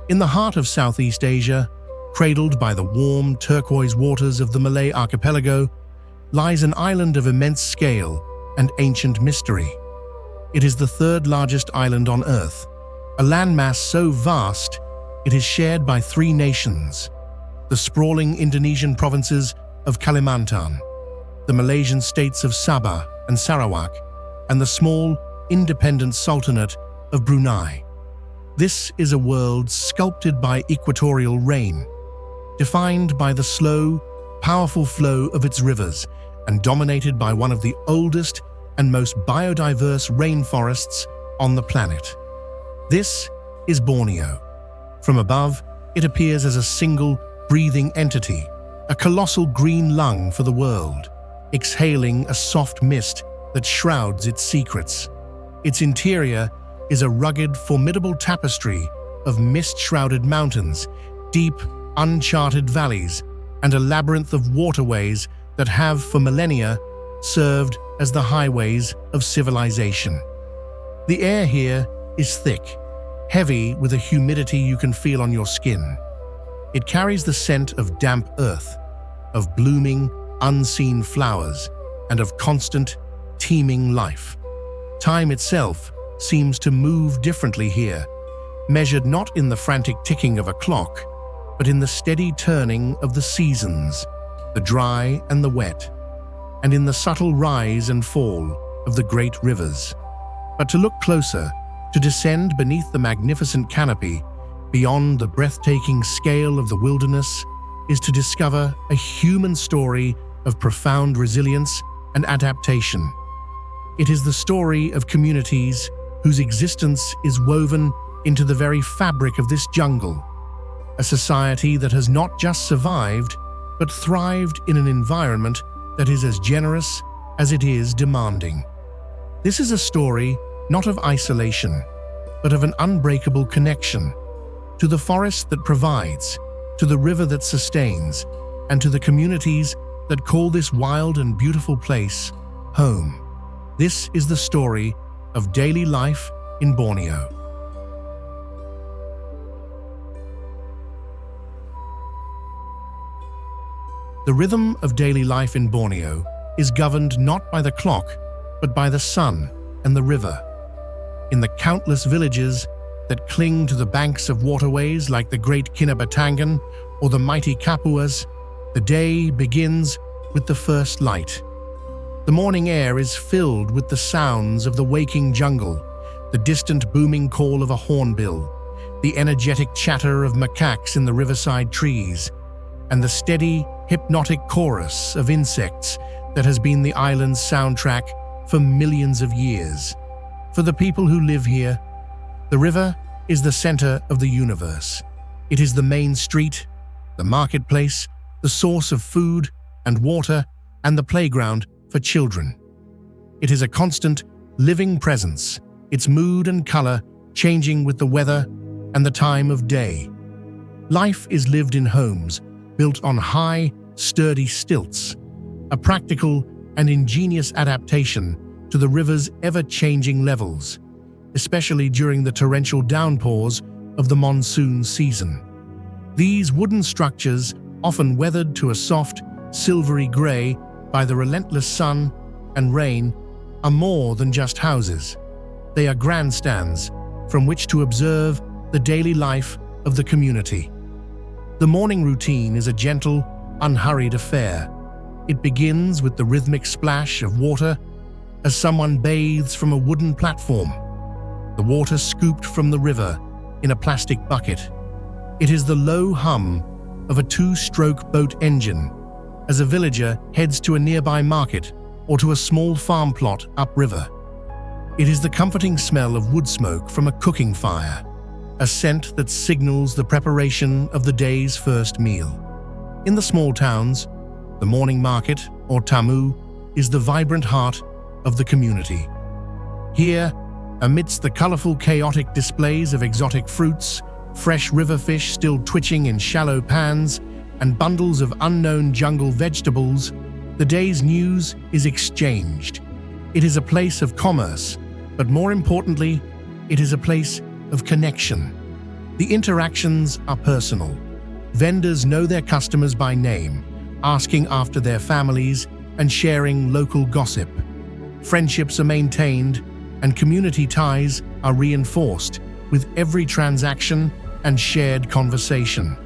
In the heart of Southeast Asia, cradled by the warm turquoise waters of the Malay archipelago, lies an island of immense scale and ancient mystery. It is the third largest island on Earth, a landmass so vast it is shared by 3 nations: the sprawling Indonesian provinces of Kalimantan, the Malaysian states of Sabah and Sarawak, and the small, independent Sultanate of Brunei. This is a world sculpted by equatorial rain, defined by the slow, powerful flow of its rivers, and dominated by one of the oldest and most biodiverse rainforests on the planet. This is Borneo. From above, it appears as a single, breathing entity, a colossal green lung for the world, exhaling a soft mist that shrouds its secrets. Its interior is a rugged, formidable tapestry of mist-shrouded mountains, deep, uncharted valleys, and a labyrinth of waterways that have, for millennia, served as the highways of civilization. The air here is thick, heavy with a humidity you can feel on your skin. It carries the scent of damp earth, of blooming, unseen flowers, and of constant, teeming life. Time itself seems to move differently here, measured not in the frantic ticking of a clock, but in the steady turning of the seasons, the dry and the wet, and in the subtle rise and fall of the great rivers. But to look closer, to descend beneath the magnificent canopy, beyond the breathtaking scale of the wilderness, is to discover a human story of profound resilience and adaptation. It is the story of communities whose existence is woven into the very fabric of this jungle, a society that has not just survived, but thrived in an environment that is as generous as it is demanding. This is a story not of isolation, but of an unbreakable connection to the forest that provides, to the river that sustains, and to the communities that call this wild and beautiful place home. This is the story of daily life in Borneo. The rhythm of daily life in Borneo is governed not by the clock, but by the sun and the river. In the countless villages that cling to the banks of waterways like the Great Kinabatangan or the mighty Kapuas, the day begins with the first light. The morning air is filled with the sounds of the waking jungle, the distant booming call of a hornbill, the energetic chatter of macaques in the riverside trees, and the steady, hypnotic chorus of insects that has been the island's soundtrack for millions of years. For the people who live here, the river is the center of the universe. It is the main street, the marketplace, the source of food and water, and the playground for children. It is a constant, living presence, its mood and color changing with the weather and the time of day. Life is lived in homes built on high, sturdy stilts, a practical and ingenious adaptation to the river's ever-changing levels, especially during the torrential downpours of the monsoon season. These wooden structures, often weathered to a soft, silvery gray by the relentless sun and rain, are more than just houses. They are grandstands from which to observe the daily life of the community. The morning routine is a gentle, unhurried affair. It begins with the rhythmic splash of water as someone bathes from a wooden platform, the water scooped from the river in a plastic bucket. It is the low hum of a 2-stroke boat engine as a villager heads to a nearby market or to a small farm plot upriver. It is the comforting smell of wood smoke from a cooking fire, a scent that signals the preparation of the day's first meal. In the small towns, the morning market, or tamu, is the vibrant heart of the community. Here, amidst the colorful, chaotic displays of exotic fruits, fresh river fish still twitching in shallow pans, and bundles of unknown jungle vegetables, the day's news is exchanged. It is a place of commerce, but more importantly, it is a place of connection. The interactions are personal. Vendors know their customers by name, asking after their families and sharing local gossip. Friendships are maintained, and community ties are reinforced with every transaction and shared conversation.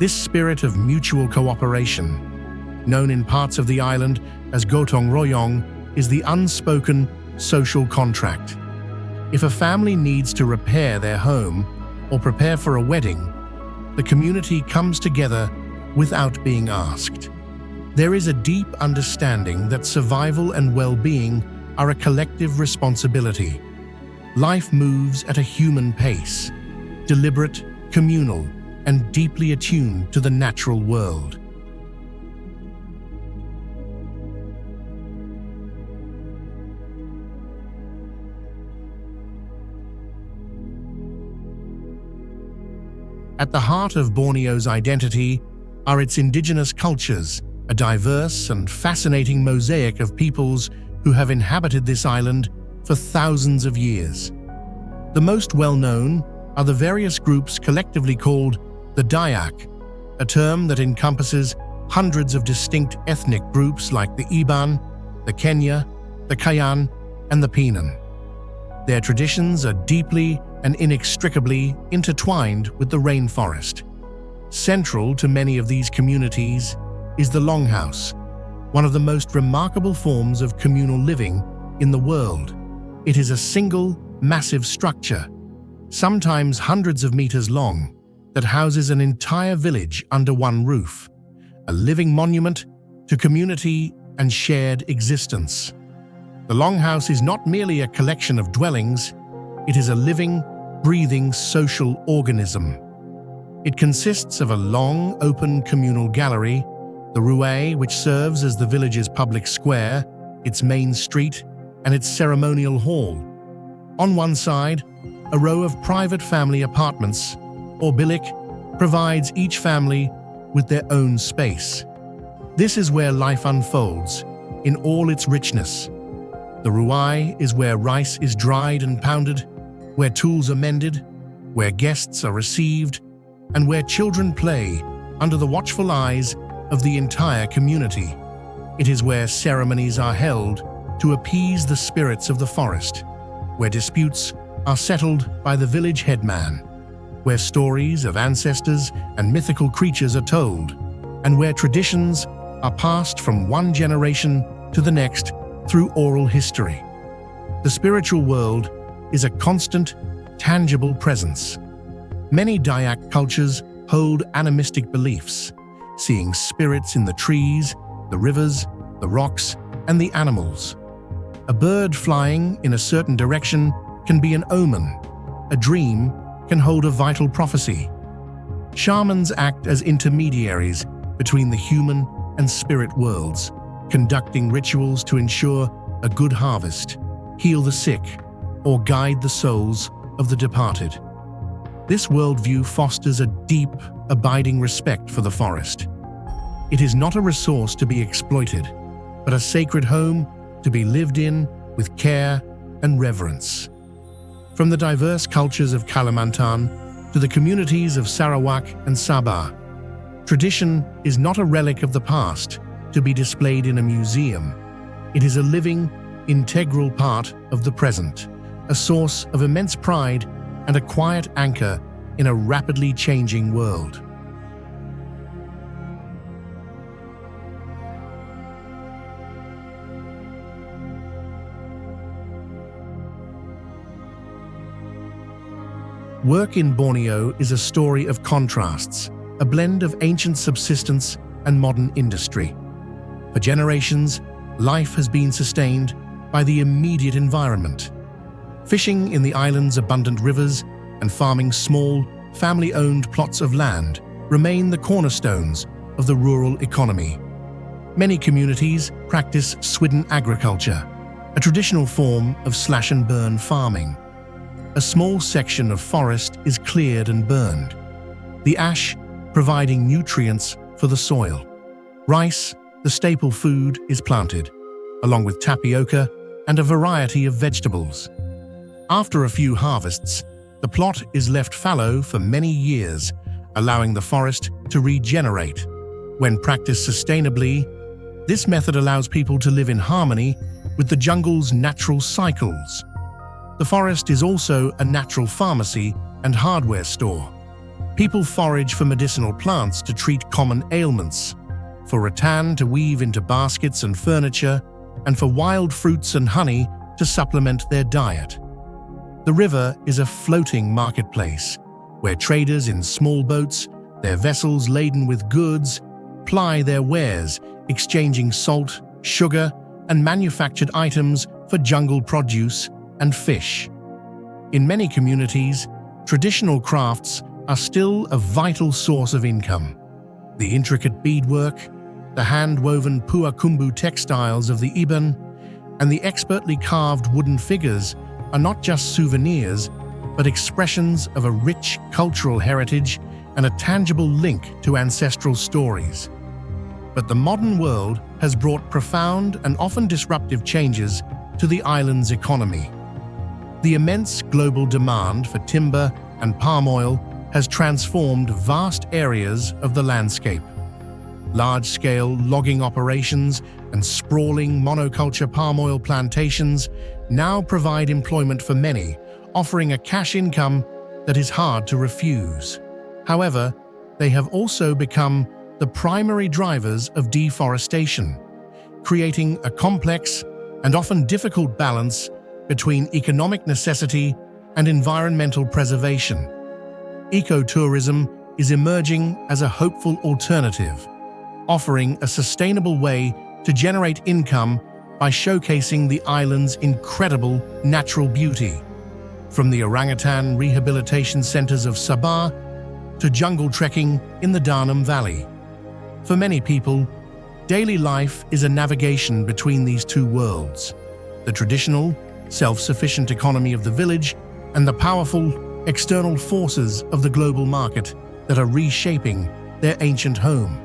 This spirit of mutual cooperation, known in parts of the island as gotong royong, is the unspoken social contract. If a family needs to repair their home or prepare for a wedding, the community comes together without being asked. There is a deep understanding that survival and well-being are a collective responsibility. Life moves at a human pace, deliberate, communal, and deeply attuned to the natural world. At the heart of Borneo's identity are its indigenous cultures, a diverse and fascinating mosaic of peoples who have inhabited this island for thousands of years. The most well-known are the various groups collectively called the Dayak, a term that encompasses hundreds of distinct ethnic groups like the Iban, the Kenya, the Kayan, and the Penan. Their traditions are deeply and inextricably intertwined with the rainforest. Central to many of these communities is the longhouse, one of the most remarkable forms of communal living in the world. It is a single, massive structure, sometimes hundreds of meters long, that houses an entire village under one roof, a living monument to community and shared existence. The longhouse is not merely a collection of dwellings, it is a living, breathing social organism. It consists of a long, open communal gallery, the ruay, which serves as the village's public square, its main street, and its ceremonial hall. On one side, a row of private family apartments, or bilik, provides each family with their own space. This is where life unfolds, in all its richness. The ruay is where rice is dried and pounded, where tools are mended, where guests are received, and where children play under the watchful eyes of the entire community. It is where ceremonies are held to appease the spirits of the forest, where disputes are settled by the village headman, where stories of ancestors and mythical creatures are told, and where traditions are passed from one generation to the next through oral history. The spiritual world is a constant, tangible presence. Many Dayak cultures hold animistic beliefs, seeing spirits in the trees, the rivers, the rocks, and the animals. A bird flying in a certain direction can be an omen. A dream can hold a vital prophecy. Shamans act as intermediaries between the human and spirit worlds, conducting rituals to ensure a good harvest, heal the sick, or guide the souls of the departed. This worldview fosters a deep, abiding respect for the forest. It is not a resource to be exploited, but a sacred home to be lived in with care and reverence. From the diverse cultures of Kalimantan to the communities of Sarawak and Sabah, tradition is not a relic of the past to be displayed in a museum. It is a living, integral part of the present, a source of immense pride and a quiet anchor in a rapidly changing world. Work in Borneo is a story of contrasts, a blend of ancient subsistence and modern industry. For generations, life has been sustained by the immediate environment. Fishing in the island's abundant rivers and farming small, family-owned plots of land remain the cornerstones of the rural economy. Many communities practice swidden agriculture, a traditional form of slash-and-burn farming. A small section of forest is cleared and burned, the ash providing nutrients for the soil. Rice, the staple food, is planted, along with tapioca and a variety of vegetables. After a few harvests, The plot is left fallow for many years, allowing the forest to regenerate. When practiced sustainably, this method allows people to live in harmony with the jungle's natural cycles. The forest is also a natural pharmacy and hardware store. People forage for medicinal plants to treat common ailments, for rattan to weave into baskets and furniture, and for wild fruits and honey to supplement their diet. The river is a floating marketplace, where traders in small boats, their vessels laden with goods, ply their wares, exchanging salt, sugar, and manufactured items for jungle produce and fish. In many communities, traditional crafts are still a vital source of income. The intricate beadwork, the hand-woven puakumbu textiles of the Iban, and the expertly carved wooden figures are not just souvenirs, but expressions of a rich cultural heritage and a tangible link to ancestral stories. But the modern world has brought profound and often disruptive changes to the island's economy. The immense global demand for timber and palm oil has transformed vast areas of the landscape. Large-scale logging operations and sprawling monoculture palm oil plantations now provide employment for many, offering a cash income that is hard to refuse. However, they have also become the primary drivers of deforestation, creating a complex and often difficult balance between economic necessity and environmental preservation. Ecotourism is emerging as a hopeful alternative, offering a sustainable way to generate income by showcasing the island's incredible natural beauty. From the orangutan rehabilitation centers of Sabah to jungle trekking in the Darnam Valley. For many people, daily life is a navigation between these two worlds: the traditional, self-sufficient economy of the village and the powerful, external forces of the global market that are reshaping their ancient home.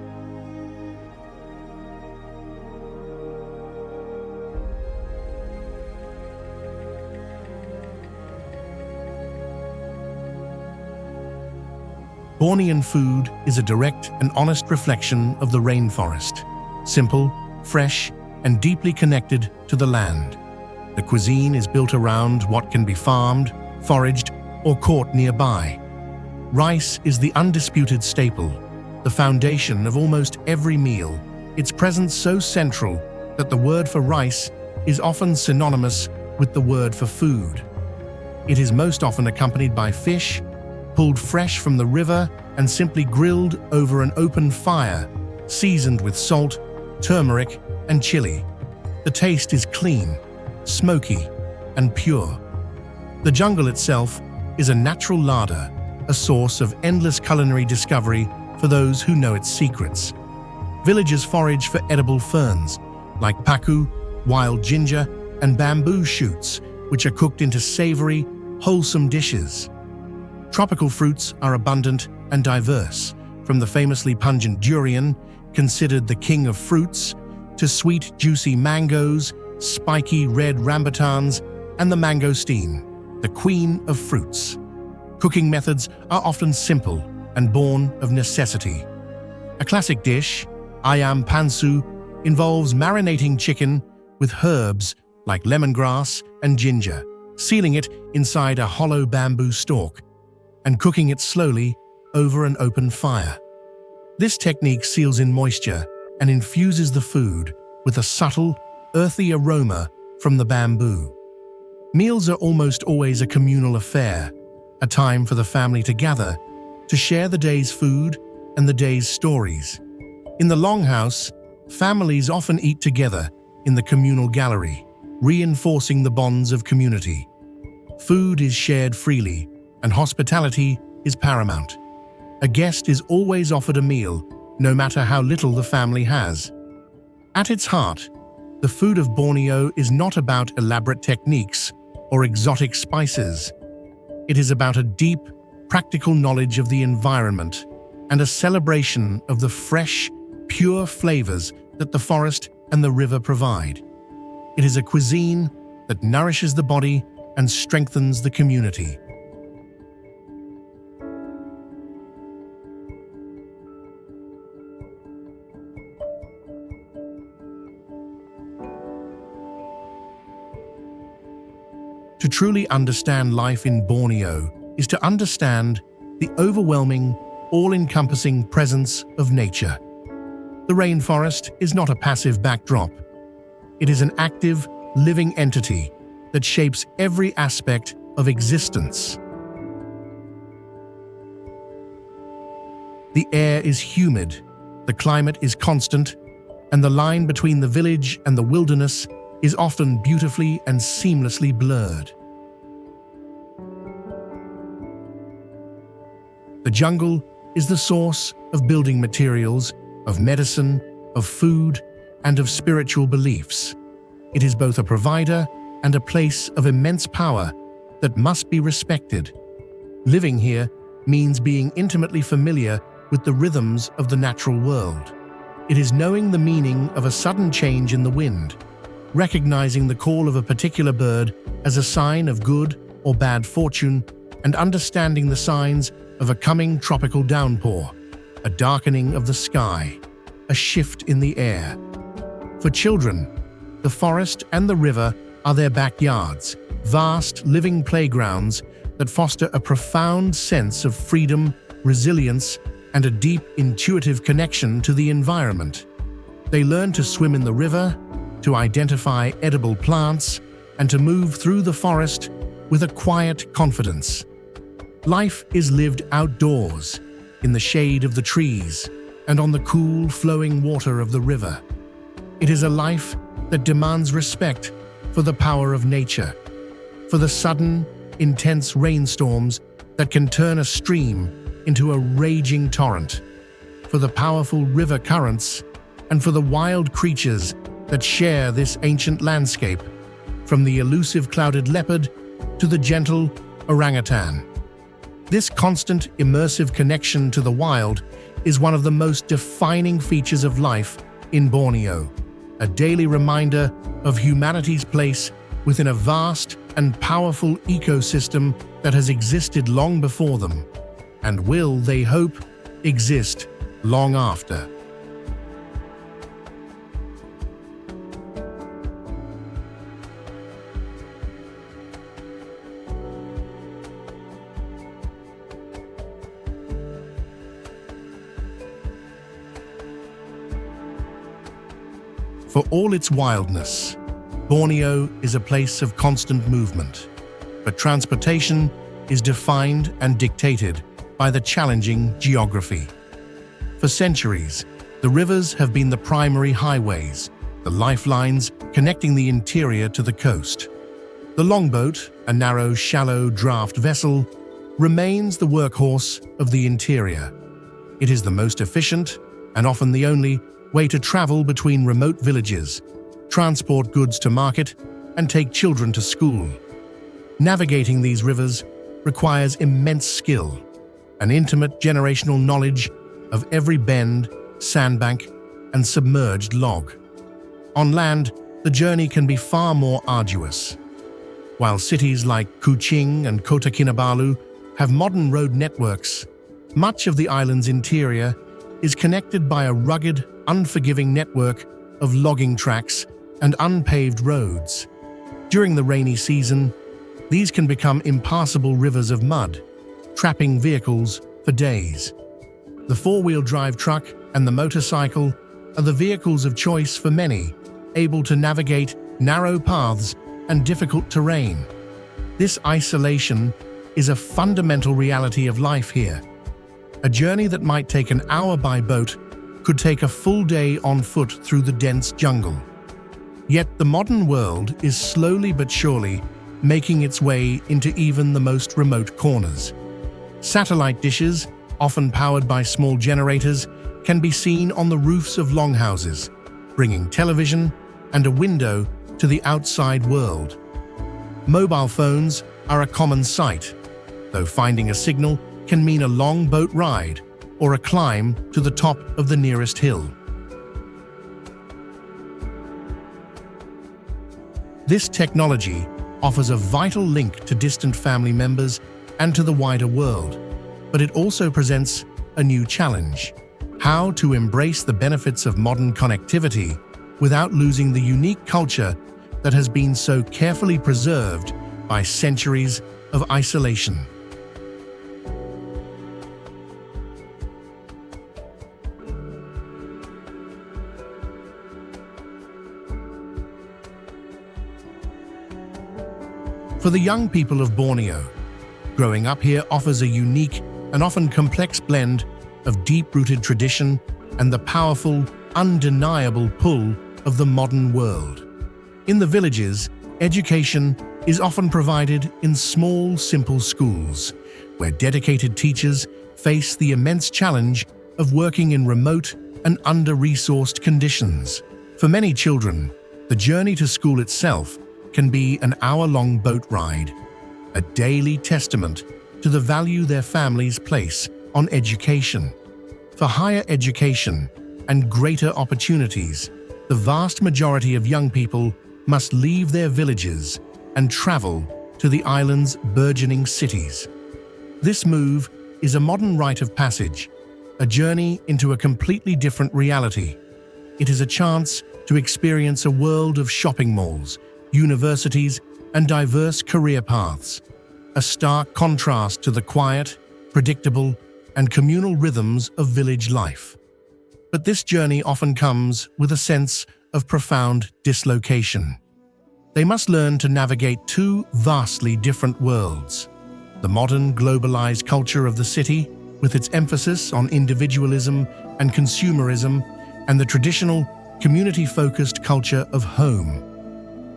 Bornean food is a direct and honest reflection of the rainforest, simple, fresh, and deeply connected to the land. The cuisine is built around what can be farmed, foraged, or caught nearby. Rice is the undisputed staple, the foundation of almost every meal, its presence so central that the word for rice is often synonymous with the word for food. It is most often accompanied by fish, pulled fresh from the river and simply grilled over an open fire, seasoned with salt, turmeric, and chili. The taste is clean, smoky, and pure. The jungle itself is a natural larder, a source of endless culinary discovery for those who know its secrets. Villagers forage for edible ferns, like paku, wild ginger, and bamboo shoots, which are cooked into savory, wholesome dishes. Tropical fruits are abundant and diverse, from the famously pungent durian, considered the king of fruits, to sweet, juicy mangoes, spiky red rambutans, and the mangosteen, the queen of fruits. Cooking methods are often simple and born of necessity. A classic dish, ayam pansu, involves marinating chicken with herbs like lemongrass and ginger, sealing it inside a hollow bamboo stalk, and cooking it slowly over an open fire. This technique seals in moisture and infuses the food with a subtle, earthy aroma from the bamboo. Meals are almost always a communal affair, a time for the family to gather, to share the day's food and the day's stories. In the longhouse, families often eat together in the communal gallery, reinforcing the bonds of community. Food is shared freely, and hospitality is paramount. A guest is always offered a meal, no matter how little the family has. At its heart, the food of Borneo is not about elaborate techniques or exotic spices. It is about a deep, practical knowledge of the environment and a celebration of the fresh, pure flavors that the forest and the river provide. It is a cuisine that nourishes the body and strengthens the community. To truly understand life in Borneo is to understand the overwhelming, all-encompassing presence of nature. The rainforest is not a passive backdrop. It is an active, living entity that shapes every aspect of existence. The air is humid, the climate is constant, and the line between the village and the wilderness is often beautifully and seamlessly blurred. The jungle is the source of building materials, of medicine, of food, and of spiritual beliefs. It is both a provider and a place of immense power that must be respected. Living here means being intimately familiar with the rhythms of the natural world. It is knowing the meaning of a sudden change in the wind, recognizing the call of a particular bird as a sign of good or bad fortune, and understanding the signs of a coming tropical downpour, a darkening of the sky, a shift in the air. For children, the forest and the river are their backyards, vast living playgrounds that foster a profound sense of freedom, resilience, and a deep intuitive connection to the environment. They learn to swim in the river, to identify edible plants, and to move through the forest with a quiet confidence. Life is lived outdoors, in the shade of the trees, and on the cool, flowing water of the river. It is a life that demands respect for the power of nature, for the sudden, intense rainstorms that can turn a stream into a raging torrent, for the powerful river currents, and for the wild creatures that share this ancient landscape, from the elusive clouded leopard to the gentle orangutan. This constant, immersive connection to the wild is one of the most defining features of life in Borneo, a daily reminder of humanity's place within a vast and powerful ecosystem that has existed long before them, and will, they hope, exist long after. For all its wildness, Borneo is a place of constant movement, but transportation is defined and dictated by the challenging geography. For centuries, the rivers have been the primary highways, the lifelines connecting the interior to the coast. The longboat, a narrow, shallow draft vessel, remains the workhorse of the interior. It is the most efficient and often the only way to travel between remote villages, transport goods to market, and take children to school. Navigating these rivers requires immense skill, an intimate generational knowledge of every bend, sandbank, and submerged log. On land, the journey can be far more arduous. While cities like Kuching and Kota Kinabalu have modern road networks, much of the island's interior is connected by a rugged, unforgiving network of logging tracks and unpaved roads. During the rainy season, these can become impassable rivers of mud, trapping vehicles for days. The four-wheel drive truck and the motorcycle are the vehicles of choice for many, able to navigate narrow paths and difficult terrain. This isolation is a fundamental reality of life here. A journey that might take an hour by boat could take a full day on foot through the dense jungle. Yet the modern world is slowly but surely making its way into even the most remote corners. Satellite dishes, often powered by small generators, can be seen on the roofs of longhouses, bringing television and a window to the outside world. Mobile phones are a common sight, though finding a signal can mean a long boat ride or a climb to the top of the nearest hill. This technology offers a vital link to distant family members and to the wider world, but it also presents a new challenge: how to embrace the benefits of modern connectivity without losing the unique culture that has been so carefully preserved by centuries of isolation. For the young people of Borneo, growing up here offers a unique and often complex blend of deep-rooted tradition and the powerful, undeniable pull of the modern world. In the villages, education is often provided in small, simple schools, where dedicated teachers face the immense challenge of working in remote and under-resourced conditions. For many children, the journey to school itself can be an hour-long boat ride, a daily testament to the value their families place on education. For higher education and greater opportunities, the vast majority of young people must leave their villages and travel to the island's burgeoning cities. This move is a modern rite of passage, a journey into a completely different reality. It is a chance to experience a world of shopping malls, universities, and diverse career paths, a stark contrast to the quiet, predictable, and communal rhythms of village life. But this journey often comes with a sense of profound dislocation. They must learn to navigate two vastly different worlds: the modern, globalized culture of the city, with its emphasis on individualism and consumerism, and the traditional, community-focused culture of home.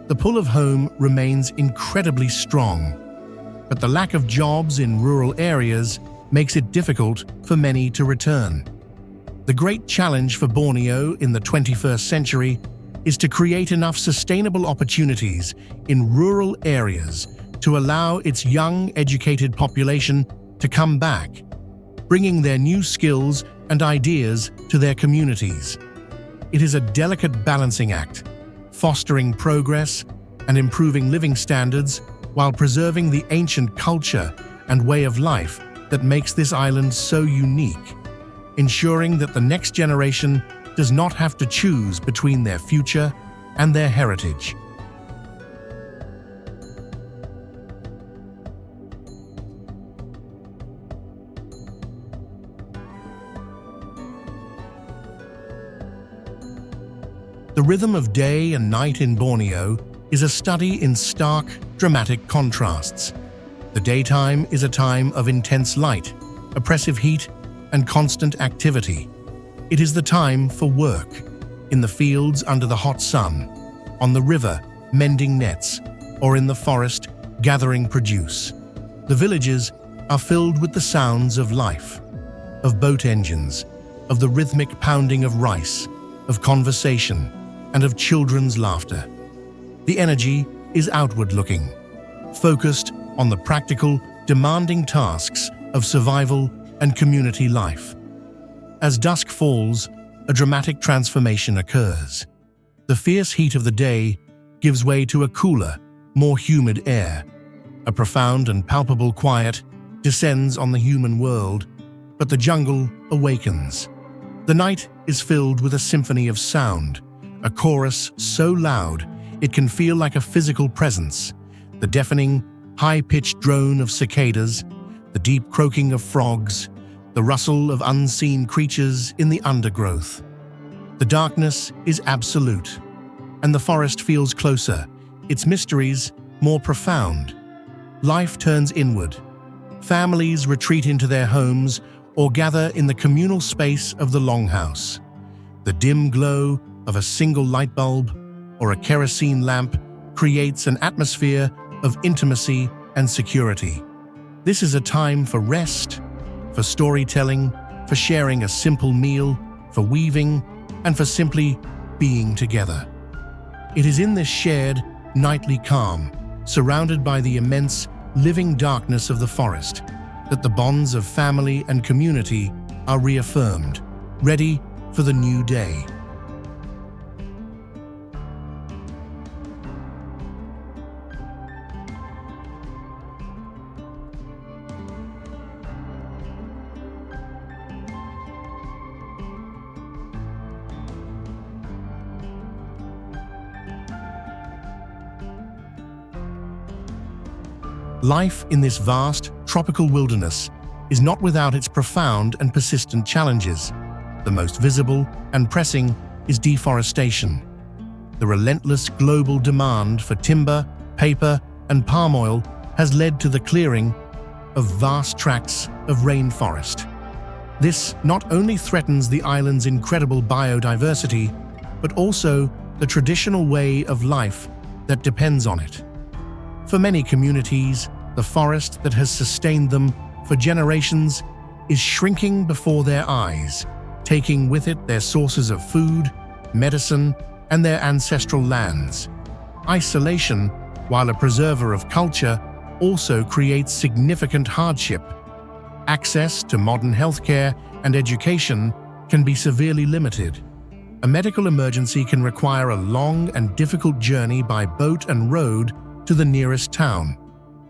The pull of home remains incredibly strong, but the lack of jobs in rural areas makes it difficult for many to return. The great challenge for Borneo in the 21st century is to create enough sustainable opportunities in rural areas to allow its young, educated population to come back, bringing their new skills and ideas to their communities. It is a delicate balancing act, fostering progress and improving living standards while preserving the ancient culture and way of life that makes this island so unique, ensuring that the next generation does not have to choose between their future and their heritage. The rhythm of day and night in Borneo is a study in stark, dramatic contrasts. The daytime is a time of intense light, oppressive heat, and constant activity. It is the time for work, in the fields under the hot sun, on the river mending nets, or in the forest gathering produce. The villages are filled with the sounds of life, of boat engines, of the rhythmic pounding of rice, of conversation, and of children's laughter. The energy is outward-looking, focused on the practical, demanding tasks of survival and community life. As dusk falls, a dramatic transformation occurs. The fierce heat of the day gives way to a cooler, more humid air. A profound and palpable quiet descends on the human world, but the jungle awakens. The night is filled with a symphony of sound, a chorus so loud it can feel like a physical presence, the deafening, high-pitched drone of cicadas, the deep croaking of frogs, the rustle of unseen creatures in the undergrowth. The darkness is absolute, and the forest feels closer, its mysteries more profound. Life turns inward. Families retreat into their homes or gather in the communal space of the longhouse. The dim glow of a single light bulb or a kerosene lamp creates an atmosphere of intimacy and security. This is a time for rest, for storytelling, for sharing a simple meal, for weaving, and for simply being together. It is in this shared, nightly calm, surrounded by the immense, living darkness of the forest, that the bonds of family and community are reaffirmed, ready for the new day. Life in this vast, tropical wilderness is not without its profound and persistent challenges. The most visible and pressing is deforestation. The relentless global demand for timber, paper, and palm oil has led to the clearing of vast tracts of rainforest. This not only threatens the island's incredible biodiversity, but also the traditional way of life that depends on it. For many communities, the forest that has sustained them for generations is shrinking before their eyes, taking with it their sources of food, medicine, and their ancestral lands. Isolation, while a preserver of culture, also creates significant hardship. Access to modern healthcare and education can be severely limited. A medical emergency can require a long and difficult journey by boat and road to the nearest town,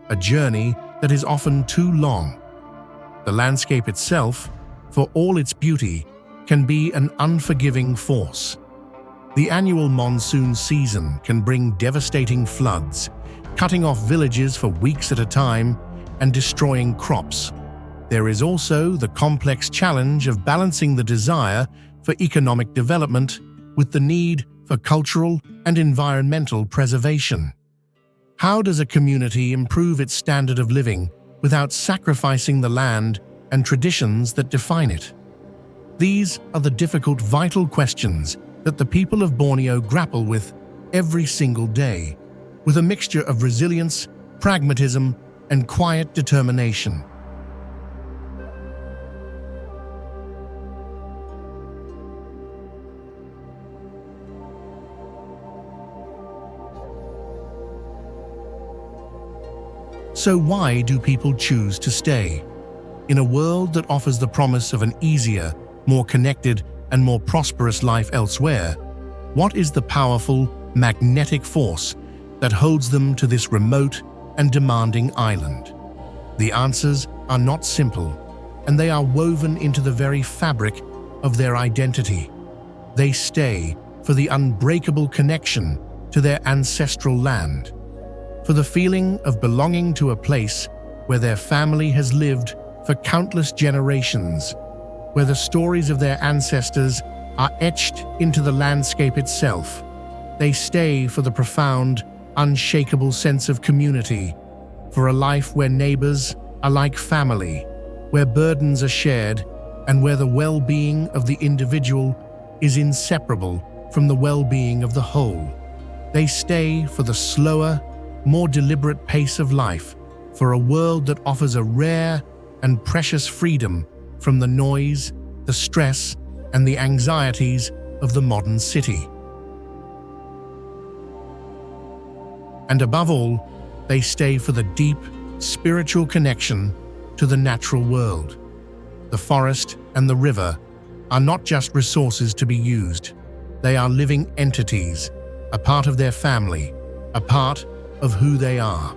a journey that is often too long. The landscape itself, for all its beauty, can be an unforgiving force. The annual monsoon season can bring devastating floods, cutting off villages for weeks at a time and destroying crops. There is also the complex challenge of balancing the desire for economic development with the need for cultural and environmental preservation. How does a community improve its standard of living without sacrificing the land and traditions that define it? These are the difficult, vital questions that the people of Borneo grapple with every single day, with a mixture of resilience, pragmatism, and quiet determination. So why do people choose to stay? In a world that offers the promise of an easier, more connected, and more prosperous life elsewhere, what is the powerful, magnetic force that holds them to this remote and demanding island? The answers are not simple, and they are woven into the very fabric of their identity. They stay for the unbreakable connection to their ancestral land, for the feeling of belonging to a place where their family has lived for countless generations, where the stories of their ancestors are etched into the landscape itself. They stay for the profound, unshakable sense of community, for a life where neighbors are like family, where burdens are shared, and where the well-being of the individual is inseparable from the well-being of the whole. They stay for the slower, more deliberate pace of life, for a world that offers a rare and precious freedom from the noise, the stress, and the anxieties of the modern city. And above all, they stay for the deep, spiritual connection to the natural world. The forest and the river are not just resources to be used. They are living entities, a part of their family, a part of who they are.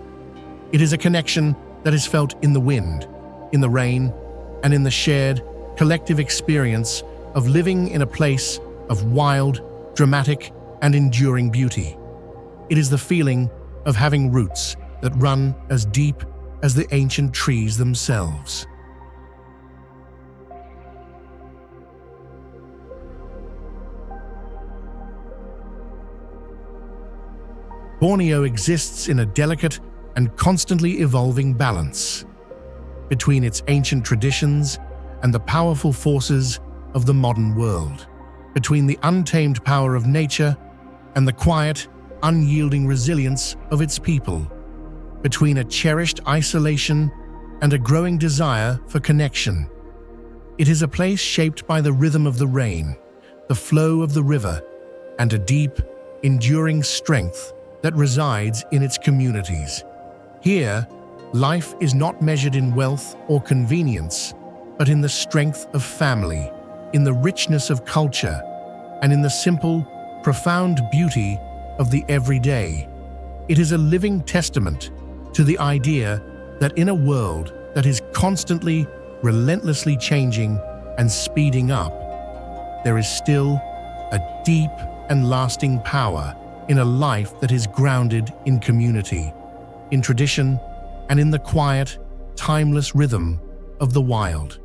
It is a connection that is felt in the wind, in the rain, and in the shared, collective experience of living in a place of wild, dramatic, and enduring beauty. It is the feeling of having roots that run as deep as the ancient trees themselves. Borneo exists in a delicate and constantly evolving balance between its ancient traditions and the powerful forces of the modern world, between the untamed power of nature and the quiet, unyielding resilience of its people, between a cherished isolation and a growing desire for connection. It is a place shaped by the rhythm of the rain, the flow of the river, and a deep, enduring strength that resides in its communities. Here, life is not measured in wealth or convenience, but in the strength of family, in the richness of culture, and in the simple, profound beauty of the everyday. It is a living testament to the idea that in a world that is constantly, relentlessly changing and speeding up, there is still a deep and lasting power in a life that is grounded in community, in tradition, and in the quiet, timeless rhythm of the wild.